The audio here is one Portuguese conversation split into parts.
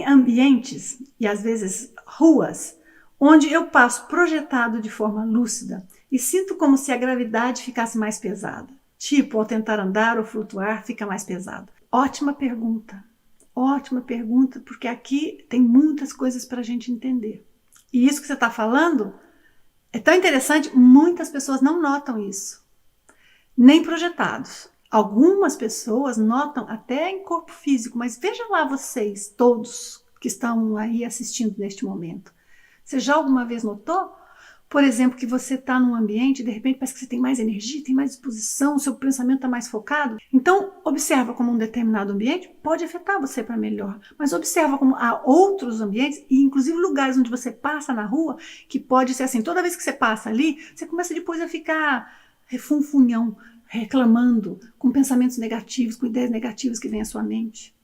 Tem ambientes, e às vezes ruas, onde eu passo projetado de forma lúcida e sinto como se a gravidade ficasse mais pesada. Tipo, ao tentar andar ou flutuar, fica mais pesado. Ótima pergunta, porque aqui tem muitas coisas para a gente entender. E isso que você está falando é tão interessante, muitas pessoas não notam isso, nem projetados. Algumas pessoas notam até em corpo físico, mas veja lá vocês, todos que estão aí assistindo neste momento. Você já alguma vez notou, por exemplo, que você está num ambiente e de repente parece que você tem mais energia, tem mais disposição, o seu pensamento está mais focado? Então, observa como um determinado ambiente pode afetar você para melhor, mas observa como há outros ambientes e inclusive lugares onde você passa na rua que pode ser assim, toda vez que você passa ali, você começa depois a ficar refunfunhão, reclamando, com pensamentos negativos, com ideias negativas que vêm à sua mente.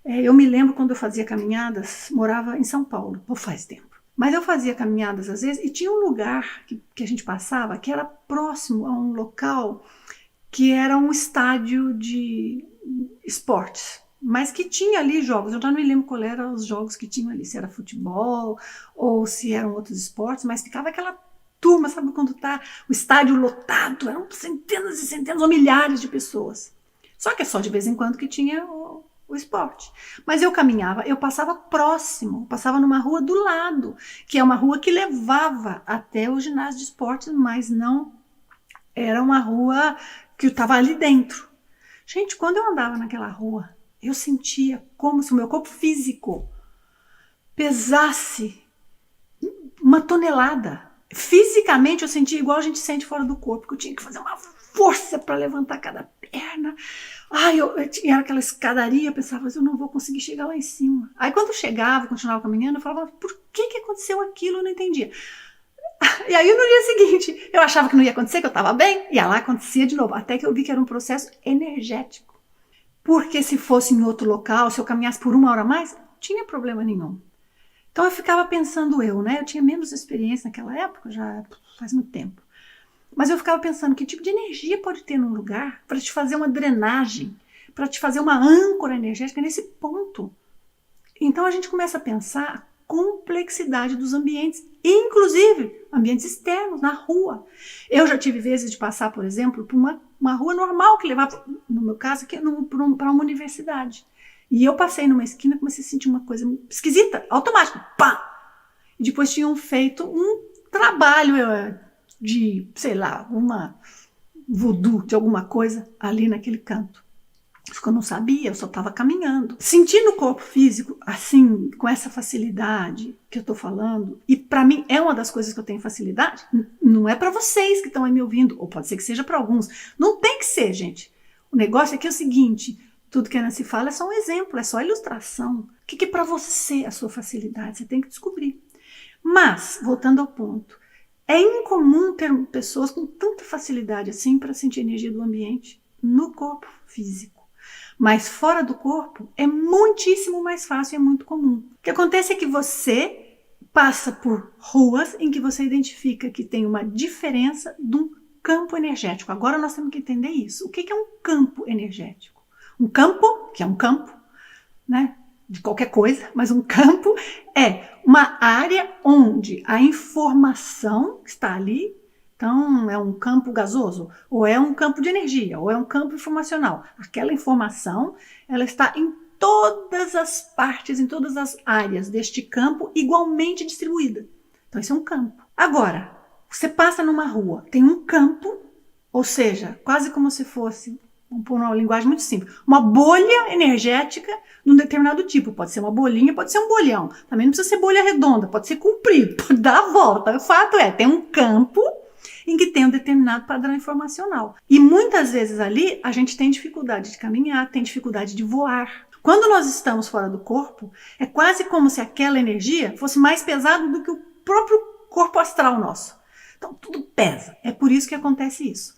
Eu me lembro quando eu fazia caminhadas, morava em São Paulo, faz tempo. Mas eu fazia caminhadas às vezes e tinha um lugar que a gente passava que era próximo a um local que era um estádio de esportes, mas que tinha ali jogos. Eu já não me lembro qual eram os jogos que tinham ali, se era futebol ou se eram outros esportes, mas ficava aquela turma, sabe quando tá o estádio lotado, eram centenas e centenas ou milhares de pessoas. Só que é só de vez em quando que tinha o esporte. Mas eu caminhava, eu passava próximo, passava numa rua do lado, que é uma rua que levava até o ginásio de esportes, mas não era uma rua que eu estava ali dentro. Gente, quando eu andava naquela rua, eu sentia como se o meu corpo físico pesasse uma tonelada. Fisicamente eu sentia igual a gente sente fora do corpo, que eu tinha que fazer uma força para levantar cada perna. Eu tinha aquela escadaria, eu pensava, eu não vou conseguir chegar lá em cima. Aí quando eu chegava, continuava caminhando, eu falava, por que aconteceu aquilo? Eu não entendia. E aí no dia seguinte, eu achava que não ia acontecer, que eu estava bem, e lá acontecia de novo, até que eu vi que era um processo energético. Porque se fosse em outro local, se eu caminhasse por 1 hora a mais, não tinha problema nenhum. Então eu ficava pensando eu tinha menos experiência naquela época, já faz muito tempo. Mas eu ficava pensando que tipo de energia pode ter num lugar para te fazer uma drenagem, para te fazer uma âncora energética nesse ponto. Então a gente começa a pensar a complexidade dos ambientes, inclusive ambientes externos, na rua. Eu já tive vezes de passar, por exemplo, por uma rua normal que levava, no meu caso, para uma universidade. E eu passei numa esquina e comecei a sentir uma coisa esquisita, automático, pá! E depois tinham feito um trabalho de, sei lá, uma voodoo de alguma coisa ali naquele canto. Isso que eu não sabia, eu só estava caminhando. Sentindo o corpo físico, assim, com essa facilidade que eu estou falando, e para mim é uma das coisas que eu tenho facilidade, não é para vocês que estão aí me ouvindo, ou pode ser que seja para alguns. Não tem que ser, gente. O negócio aqui é o seguinte, tudo que a Nancy fala é só um exemplo, é só ilustração. O que é para você a sua facilidade? Você tem que descobrir. Mas, voltando ao ponto, é incomum ter pessoas com tanta facilidade assim para sentir a energia do ambiente no corpo físico. Mas fora do corpo é muitíssimo mais fácil e é muito comum. O que acontece é que você passa por ruas em que você identifica que tem uma diferença de um campo energético. Agora nós temos que entender isso. O que é um campo energético? Um campo, que é um campo, né? De qualquer coisa, mas um campo é uma área onde a informação que está ali, então é um campo gasoso, ou é um campo de energia, ou é um campo informacional. Aquela informação, ela está em todas as partes, em todas as áreas deste campo, igualmente distribuída. Então isso é um campo. Agora, você passa numa rua, tem um campo, ou seja, quase como se fosse, vamos pôr uma linguagem muito simples, uma bolha energética de um determinado tipo. Pode ser uma bolinha, pode ser um bolhão. Também não precisa ser bolha redonda, pode ser comprido, pode dar a volta. O fato é, tem um campo em que tem um determinado padrão informacional. E muitas vezes ali a gente tem dificuldade de caminhar, tem dificuldade de voar. Quando nós estamos fora do corpo, é quase como se aquela energia fosse mais pesada do que o próprio corpo astral nosso. Então tudo pesa. É por isso que acontece isso.